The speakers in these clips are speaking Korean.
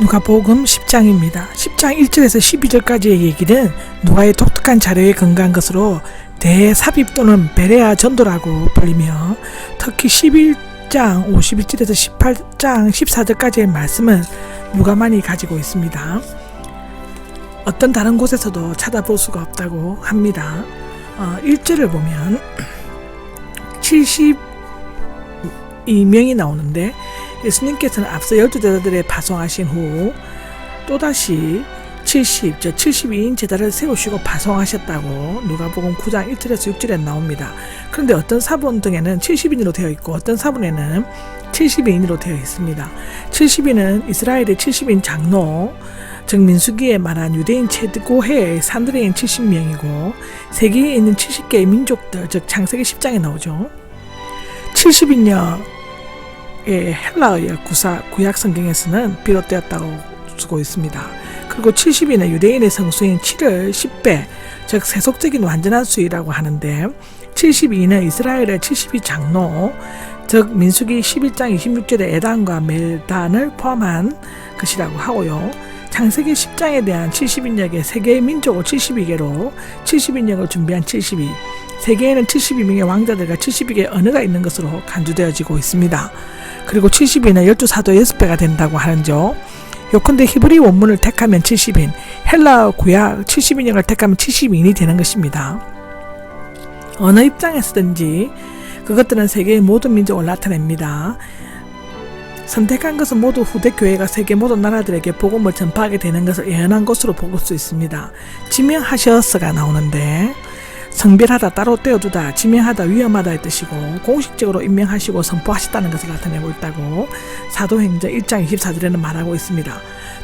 누가복음 10장입니다. 10장 1절에서 12절까지의 얘기는 누가의 독특한 자료에 근거한 것으로 대삽입 또는 베레아 전도라고 불리며, 특히 11장 51절에서 18장 14절까지의 말씀은 누가만이 가지고 있습니다. 어떤 다른 곳에서도 찾아볼 수가 없다고 합니다. 1절을 보면 72명이 나오는데, 예수님께서는 앞서 12제자들에 파송하신 후 또다시 72인 제자를 세우시고 파송하셨다고 누가복음 9장 1절에서 6절에 나옵니다. 그런데 어떤 사본 등에는 70인으로 되어 있고 어떤 사본에는 72인으로 되어 있습니다. 70인은 이스라엘의 70인 장로, 즉 민수기에 말한 유대인 최고회의 산드레인 70명이고 세계에 있는 70개의 민족들, 즉 창세기 10장에 나오죠. 70인여 헬라어의 구약 성경에서는 비롯되었다고 쓰고 있습니다. 그리고 70인의 유대인의 성수인 7을 10배, 즉 세속적인 완전한 수이라고 하는데, 72는 이스라엘의 72 장로, 즉 민수기 11장 26절의 에단과 멜단을 포함한 것이라고 하고요. 창세기 10장에 대한 70인역의 세계의 민족을 72개로 70인역을 준비한 72, 세계에는 72명의 왕자들과 72개의 언어가 있는 것으로 간주되어지고 있습니다. 그리고 70인은 12사도의 6배가 된다고 하는죠. 요컨대 히브리 원문을 택하면 70인, 헬라 구약 70인역을 택하면 72인이 되는 것입니다. 어느 입장에서든지 그것들은 세계의 모든 민족을 나타냅니다. 선택한 것은 모두 후대 교회가 세계 모든 나라들에게 복음을 전파하게 되는 것을 예언한 것으로 볼 수 있습니다. 지명하셨어가 나오는데, 성별하다, 따로 떼어두다, 지명하다, 위험하다의 뜻이고 공식적으로 임명하시고 선포하셨다는 것을 나타내고 있다고 사도행전 1장 24절에는 말하고 있습니다.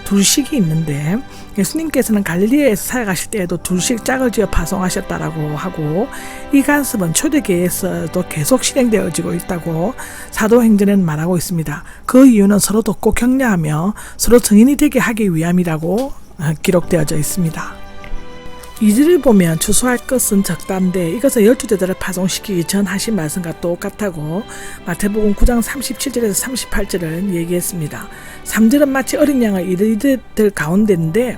둘씩이 있는데, 예수님께서는 갈릴리에서 살아가실 때에도 둘씩 짝을 지어 파송하셨다라고 하고, 이 간섭은 초대교회에서도 계속 실행되어지고 있다고 사도행전에는 말하고 있습니다. 그 이유는 서로 돕고 격려하며 서로 증인이 되게 하기 위함이라고 기록되어져 있습니다. 2절을 보면 추수할 것은 적다인데, 이것은 12제자를 파송시키기 전 하신 말씀과 똑같다고 마태복음 9장 37절에서 38절을 얘기했습니다. 3절은 마치 어린 양의 이들들 가운데인데,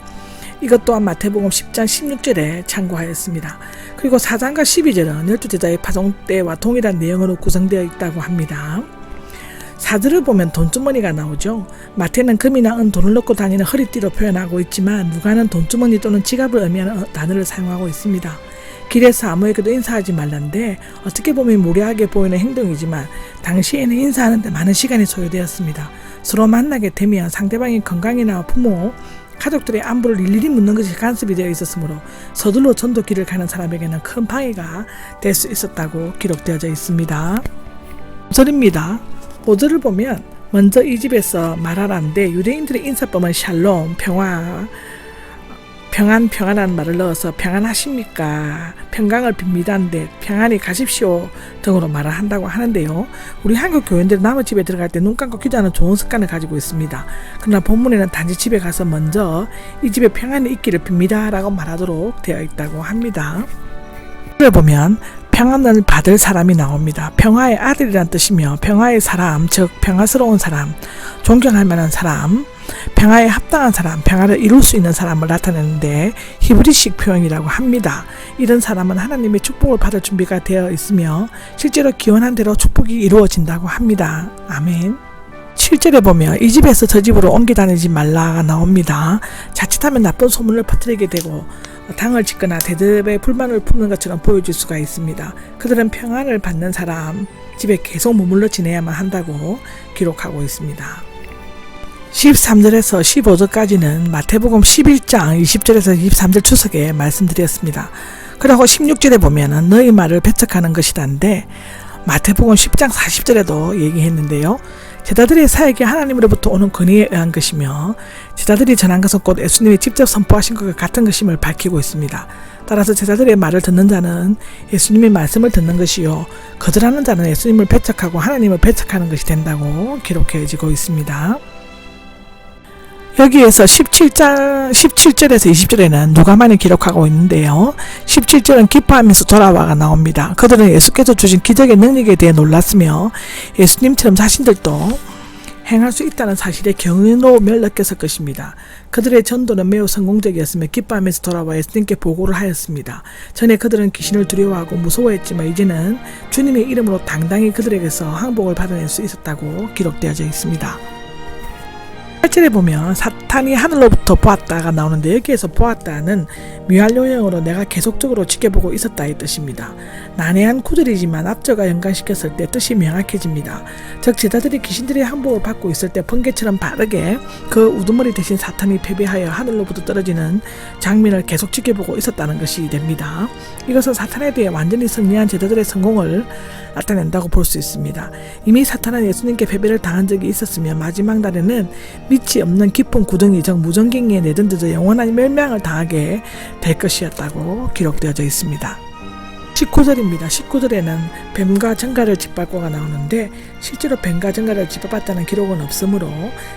이것 또한 마태복음 10장 16절에 참고하였습니다. 그리고 4장과 12절은 12제자의 파송 때와 동일한 내용으로 구성되어 있다고 합니다. 4절을 보면 돈주머니가 나오죠. 마태는 금이나 은, 돈을 넣고 다니는 허리띠로 표현하고 있지만 누가는 돈주머니 또는 지갑을 의미하는 단어를 사용하고 있습니다. 길에서 아무에게도 인사하지 말란데, 어떻게 보면 무례하게 보이는 행동이지만 당시에는 인사하는데 많은 시간이 소요되었습니다. 서로 만나게 되면 상대방의 건강이나 부모, 가족들의 안부를 일일이 묻는 것이 간섭이 되어 있었으므로 서둘러 전도길을 가는 사람에게는 큰 방해가 될 수 있었다고 기록되어져 있습니다. 5절입니다. 5절을 보면 먼저 이 집에서 말하라는데, 유대인들의 인사법은 샬롬, 평안하는 말을 넣어서 평안하십니까, 평강을 빕니다인데 평안히 가십시오 등으로 말을 한다고 하는데요. 우리 한국 교인들은 남의 집에 들어갈 때 눈 감고 기도하는 좋은 습관을 가지고 있습니다. 그러나 본문에는 단지 집에 가서 먼저 이 집에 평안이 있기를 빕니다 라고 말하도록 되어 있다고 합니다. 이를 보면 평안을 받을 사람이 나옵니다. 평화의 아들이란 뜻이며, 평화의 사람, 즉 평화스러운 사람, 존경할 만한 사람, 평화에 합당한 사람, 평화를 이룰 수 있는 사람을 나타내는데 히브리식 표현이라고 합니다. 이런 사람은 하나님의 축복을 받을 준비가 되어 있으며 실제로 기원한 대로 축복이 이루어진다고 합니다. 아멘. 7절에 보면 이 집에서 저 집으로 옮겨 다니지 말라가 나옵니다. 자칫하면 나쁜 소문을 퍼뜨리게 되고 당을 짓거나 대접에 불만을 품는 것처럼 보여질 수가 있습니다. 그들은 평안을 받는 사람 집에 계속 머물러 지내야만 한다고 기록하고 있습니다. 13절에서 15절까지는 마태복음 11장 20절에서 23절 추석에 말씀드렸습니다. 그리고 16절에 보면 너희 말을 배척하는 것이란데, 마태복음 10장 40절에도 얘기했는데요. 제자들의 사역이 하나님으로부터 오는 권위에 의한 것이며, 제자들이 전한 것은 곧 예수님이 직접 선포하신 것과 같은 것임을 밝히고 있습니다. 따라서 제자들의 말을 듣는 자는 예수님의 말씀을 듣는 것이요, 거절하는 자는 예수님을 배척하고 하나님을 배척하는 것이 된다고 기록해지고 있습니다. 여기에서 17절에서 20절에는 누가만이 기록하고 있는데요. 17절은 기뻐하면서 돌아와가 나옵니다. 그들은 예수께서 주신 기적의 능력에 대해 놀랐으며 예수님처럼 자신들도 행할 수 있다는 사실에 경이로움을 느꼈을 것입니다. 그들의 전도는 매우 성공적이었으며 기뻐하면서 돌아와 예수님께 보고를 하였습니다. 전에 그들은 귀신을 두려워하고 무서워했지만 이제는 주님의 이름으로 당당히 그들에게서 항복을 받아낼 수 있었다고 기록되어져 있습니다. 8절에 보면 사탄이 하늘로부터 보았다가 나오는데, 여기에서 보았다는 미완료형으로 내가 계속적으로 지켜보고 있었다의 뜻입니다. 난해한 구절이지만 앞절과 연관시켰을 때 뜻이 명확해집니다. 즉 제자들이 귀신들의 항복을 받고 있을 때 번개처럼 빠르게 그 우두머리 대신 사탄이 패배하여 하늘로부터 떨어지는 장면을 계속 지켜보고 있었다는 것이 됩니다. 이것은 사탄에 대해 완전히 승리한 제자들의 성공을 나타낸다고 볼 수 있습니다. 이미 사탄은 예수님께 패배를 당한 적이 있었으며 마지막 날에는 밑이 없는 깊은 구덩이 즉 무전갱이에 내던져져 영원한 멸망을 당하게 될 것이었다고 기록되어져 있습니다. 19절입니다. 19절에는 뱀과 정갈을 짓밟고가 나오는데 실제로 뱀과 정갈을 짓밟았다는 기록은 없으므로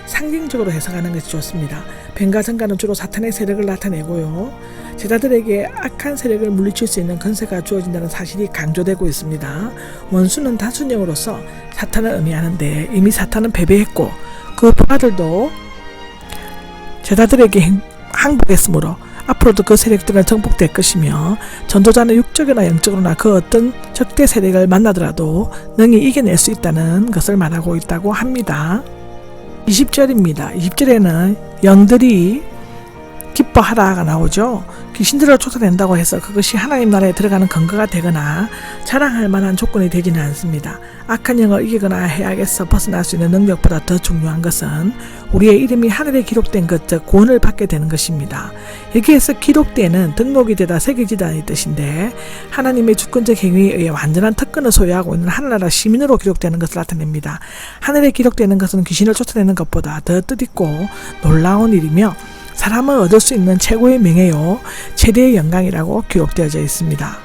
상징적으로 해석하는 것이 좋습니다. 뱀과 정갈은 주로 사탄의 세력을 나타내고요, 제자들에게 악한 세력을 물리칠 수 있는 권세가 주어진다는 사실이 강조되고 있습니다. 원수는 단순형으로서 사탄을 의미하는데 이미 사탄은 패배했고 그 부하들도 제자들에게 항복했으므로 앞으로도 그 세력들은 정복될 것이며 전도자는 육적이나 영적으로나 그 어떤 적대 세력을 만나더라도 능히 이겨낼 수 있다는 것을 말하고 있다고 합니다. 20절입니다. 20절에는 영들이 기뻐하라가 나오죠. 귀신들을 쫓아낸다고 해서 그것이 하나님 나라에 들어가는 근거가 되거나 자랑할 만한 조건이 되지는 않습니다. 악한 영을 이기거나 해악에서 벗어날 수 있는 능력보다 더 중요한 것은 우리의 이름이 하늘에 기록된 것, 즉 구원을 받게 되는 것입니다. 여기에서 기록되는 등록이 되다 새겨지다는 뜻인데 하나님의 주권적 행위에 의해 완전한 특권을 소유하고 있는 하늘나라 시민으로 기록되는 것을 나타냅니다. 하늘에 기록되는 것은 귀신을 쫓아내는 것보다 더 뜻있고 놀라운 일이며 사람은 얻을 수 있는 최고의 명예요 최대의 영광이라고 기록되어져 있습니다.